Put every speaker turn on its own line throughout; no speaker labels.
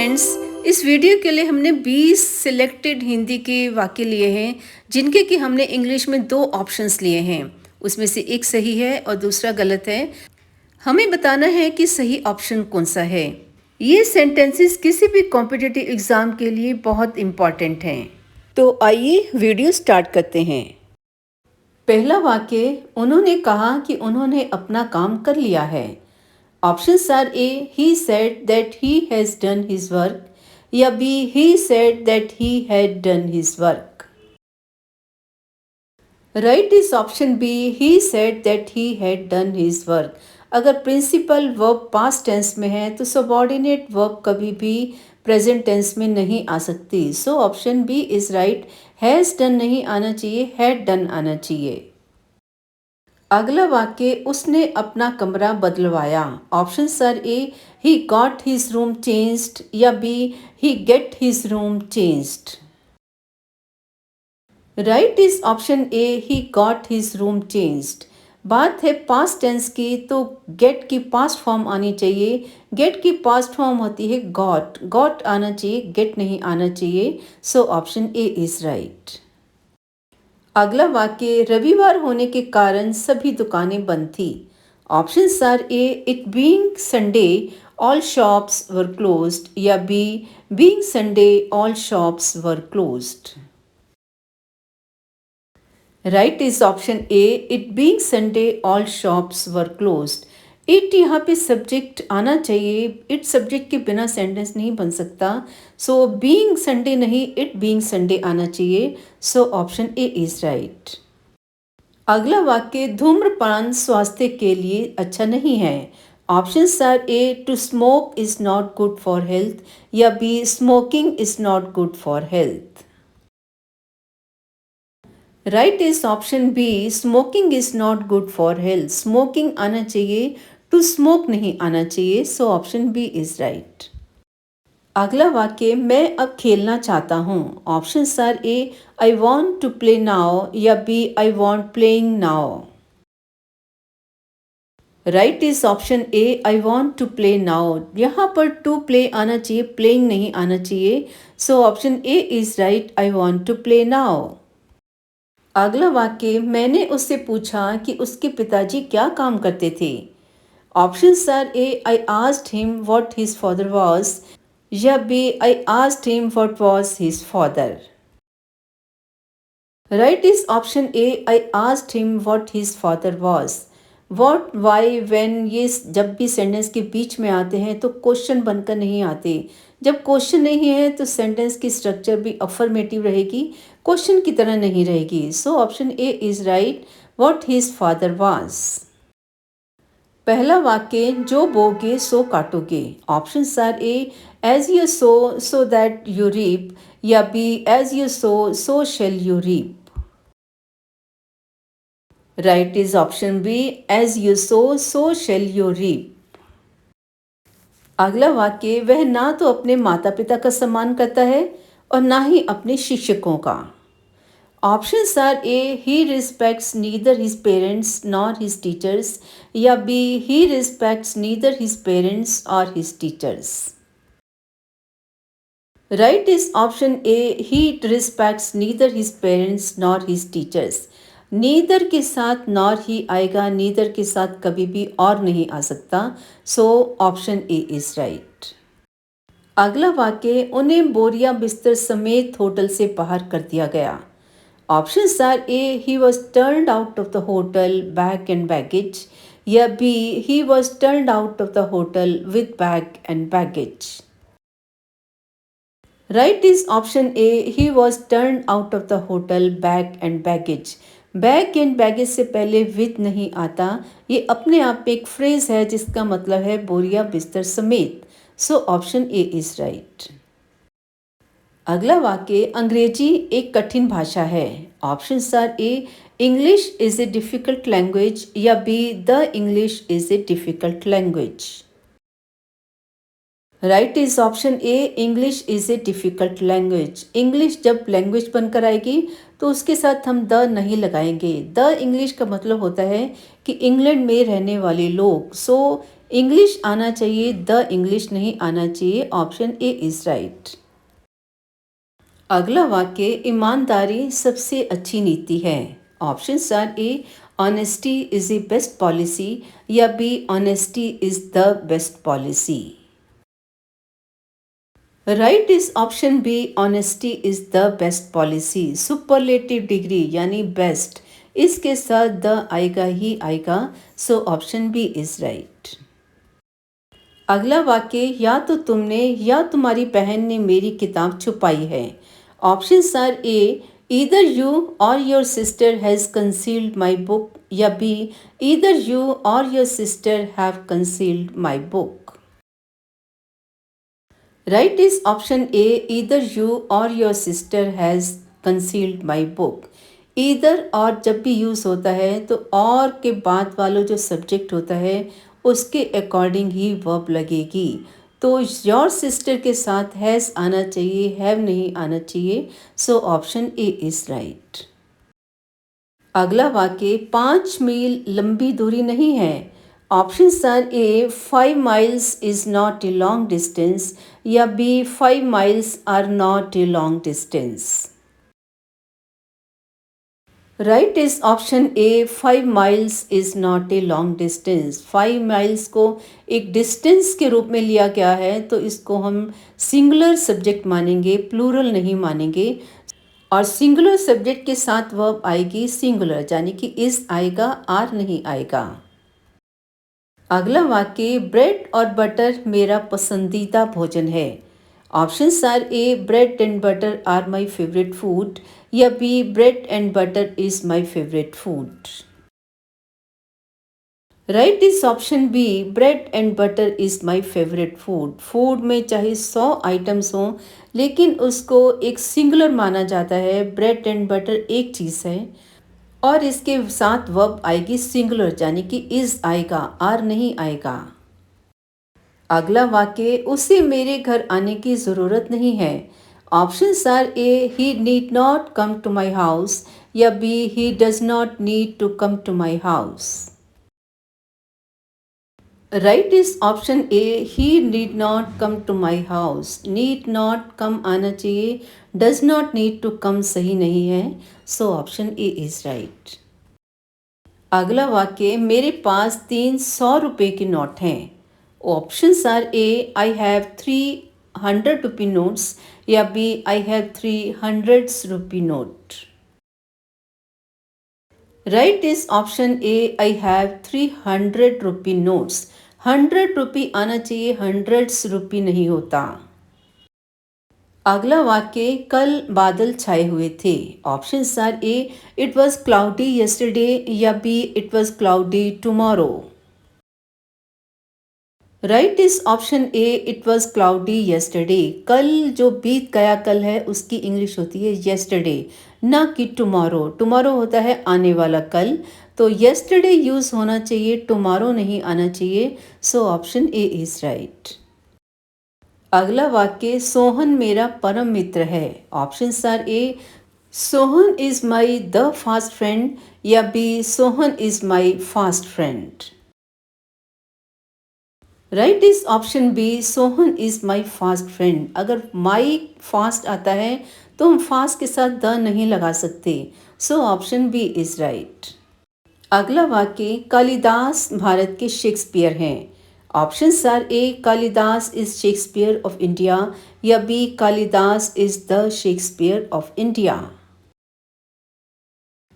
Friends, इस video के लिए हमने 20 सिलेक्टेड हिंदी के वाक्य लिए हैं जिनके कि हमने इंग्लिश में 2 ऑप्शंस लिए हैं। उसमें से एक सही है और दूसरा गलत है। हमें बताना है कि सही ऑप्शन कौन सा है। ये सेंटेंसेस किसी भी कॉम्पिटिटिव एग्ज़ाम के लिए बहुत इम्पॉर्टेंट हैं। तो आइए वीडियो स्टार्ट करते हैं। पहला वाक्य, उन्होंने कहा कि उन्होंने अपना काम कर लिया है। Options are A. He said that he has done his work. या B. He said that he had done his work. Right is option B. He said that he had done his work. अगर principal verb past tense में है तो subordinate verb कभी भी present tense में नहीं आ सकती। So option B is right. Has done नहीं आना चाहिए, हैड डन आना चाहिए। अगला वाक्य, उसने अपना कमरा बदलवाया। Option are A. He got his room changed या B. He get his room changed. Right is option A. He got his room changed. बात है पास्ट टेंस की तो गेट की पास्ट फॉर्म आनी चाहिए। गेट की पास्ट फॉर्म होती है गॉट। गॉट आना चाहिए, गेट नहीं आना चाहिए। So option A is right. अगला वाक्य, रविवार होने के कारण सभी दुकानें बंद थी। Options are A. It being Sunday all shops were closed या B. Being Sunday all shops were closed. Right is option A. It being Sunday all shops were closed. It यहाँ पे सब्जेक्ट आना चाहिए। इट सब्जेक्ट के बिना sentence नहीं बन सकता। सो बीइंग संडे नहीं, इट बीइंग संडे आना चाहिए। So option A is right. अगला वाक्य, धूम्रपान स्वास्थ्य के लिए अच्छा नहीं है। Options are A. To smoke is not good for health या B. Smoking is not good for health. Right is option B. Smoking is not good for health. Smoking आना चाहिए, टू स्मोक नहीं आना चाहिए। So option B is right. अगला वाक्य, मैं अब खेलना चाहता हूँ। Options are A. I want to play now या B. I want playing now. Right is option A. I want to play now. यहाँ पर टू प्ले आना चाहिए, प्लेइंग नहीं आना चाहिए। So option A is right. I want to play now. अगला वाक्य, मैंने उससे पूछा कि उसके पिताजी क्या काम करते थे। Options are A. I asked him what his father was या B. I asked him what was his father. Right is option A. I asked him what his father was. What, why, when ये जब भी sentence के बीच में आते हैं तो question बनकर नहीं आते। जब क्वेश्चन नहीं है तो सेंटेंस की स्ट्रक्चर भी अफर्मेटिव रहेगी, क्वेश्चन की तरह नहीं रहेगी। So option A is right. What his father was. पहला वाक्य, जो बोगे सो काटोगे। Options are A. As you sow so that you reap या B. As you sow shall you reap. Right is option B. As you sow shall you reap. अगला वाक्य, वह ना तो अपने माता पिता का सम्मान करता है और ना ही अपने शिक्षकों का। Options are A. He respects neither his parents nor his teachers या B. He respects neither his parents or his teachers. Right is option A. He respects neither his parents nor his teachers. Neither के साथ nor ही आएगा, neither के साथ कभी भी और नहीं आ सकता। सो ऑप्शन ए इज राइट। अगला वाक्य, उन्हें बोरिया बिस्तर समेत होटल से बाहर कर दिया गया। Options are A. He was turned out of the hotel bag and baggage या B. He was turned out of the hotel with bag and baggage. Right is option A. He was turned out of the hotel bag and baggage. Bag and baggage से पहले with नहीं आता। ये अपने आप में एक फ्रेज है जिसका मतलब है बोरिया बिस्तर समेत। So option A is right. अगला वाक्य, अंग्रेजी एक कठिन भाषा है। Options are A. English is a difficult language या B. The English is a difficult language. Right is option A. English is a difficult language. English जब लैंग्वेज बनकर आएगी तो उसके साथ हम द नहीं लगाएंगे। द इंग्लिश का मतलब होता है कि इंग्लैंड में रहने वाले लोग। सो इंग्लिश आना चाहिए, द इंग्लिश नहीं आना चाहिए। Option A is right. अगला वाक्य, ईमानदारी सबसे अच्छी नीति है। Option are A honesty is the best policy या B honesty is the best policy. Right is option B honesty is the best policy. Superlative degree यानी बेस्ट, इसके साथ द आएगा ही आएगा, so option B is right. अगला वाक्य, या तो तुमने या तुम्हारी बहन ने मेरी किताब छुपाई है। Options are A either you or your sister has concealed my book या B either you or your sister have concealed my book. Right is option A either you or your sister has concealed my book. Either or जब भी use होता है तो और के बाद वालों जो सब्जेक्ट होता है उसके अकॉर्डिंग ही वर्ब लगेगी। तो योर सिस्टर के साथ हैज़ आना चाहिए, हैव नहीं आना चाहिए, so option A is right. अगला वाक्य, 5 मील लंबी दूरी नहीं है। Options are A 5 miles is not a long distance या B 5 miles are not a long distance. Right is option A 5 miles is not a long distance. 5 miles को एक डिस्टेंस के रूप में लिया गया है तो इसको हम सिंगुलर सब्जेक्ट मानेंगे, प्लूरल नहीं मानेंगे। और सिंगुलर सब्जेक्ट के साथ वर्ब आएगी सिंगुलर, यानी कि इज आएगा, आर नहीं आएगा। अगला वाक्य, ब्रेड और बटर मेरा पसंदीदा भोजन है। Options are A bread and butter are my favourite food या B bread and butter is my favourite food. Right is option B bread and butter is my favourite food. Food में चाहे 100 items हों लेकिन उसको एक singular माना जाता है। ब्रेड एंड बटर एक चीज़ है और इसके साथ वर्ब आएगी सिंगुलर, यानी कि इज आएगा, आर नहीं आएगा। अगला वाक्य, उसे मेरे घर आने की ज़रूरत नहीं है। Options are A he need not come to my house या B he does not need to come to my house. Right is option A he need not come to my house. Need not come आना चाहिए, does not need to come सही नहीं है, so option A is right. अगला वाक्य, मेरे पास 300 रुपये के नोट हैं। Options are A I have 300 rupee notes या B I have 300 rupee note. Right is option A I have 300 rupee notes. 100 rupee आना चाहिए, 100 रुपी नहीं होता। अगला वाक्य, कल बादल छाए हुए थे। Options are A it was cloudy yesterday या B it was cloudy tomorrow. Right is option A it was cloudy yesterday. कल जो बीत गया कल है उसकी इंग्लिश होती है यस्टरडे, ना कि टुमारो। टुमारो होता है आने वाला कल, तो यस्टरडे यूज होना चाहिए, टुमारो नहीं आना चाहिए, so option A is right. अगला वाक्य, सोहन मेरा परम मित्र है। Options are A Sohan is my the fast friend या B Sohan is my fast friend. Right is option B Sohan is my fast friend. अगर माई फास्ट आता है तो हम फास्ट के साथ द नहीं लगा सकते, so option B is right. अगला वाक्य, कालिदास भारत के शेक्सपियर हैं। Options are A Kalidas is Shakespeare of India या B Kalidas is the Shakespeare of India.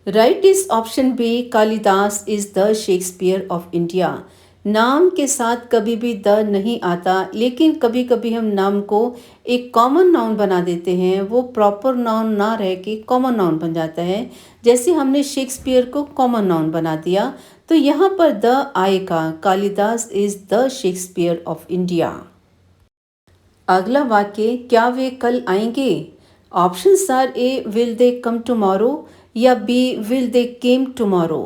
Right is option B Kalidas is the Shakespeare of India. नाम के साथ कभी भी द नहीं आता, लेकिन कभी कभी हम नाम को एक कॉमन नाउन बना देते हैं, वो प्रॉपर नाउन ना रह के कॉमन नाउन बन जाता है। जैसे हमने शेक्सपियर को कॉमन नाउन बना दिया तो यहाँ पर द आएगा, Kalidas is the Shakespeare of India. अगला वाक्य, क्या वे कल आएंगे। Options are A will they come tomorrow या B will they came tomorrow.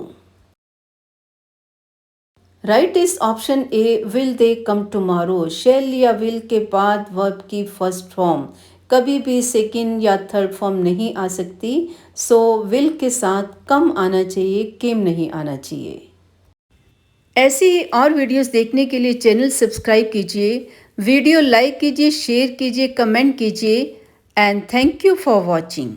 Right is option A will they come tomorrow. Shall या विल के बाद वर्ब की फर्स्ट फॉर्म कभी भी सेकेंड या थर्ड फॉर्म नहीं आ सकती, सो विल के साथ कम आना चाहिए, केम नहीं आना चाहिए। ऐसी ही और वीडियोस देखने के लिए चैनल सब्सक्राइब कीजिए, वीडियो लाइक कीजिए, शेयर कीजिए, कमेंट कीजिए and thank you for watching.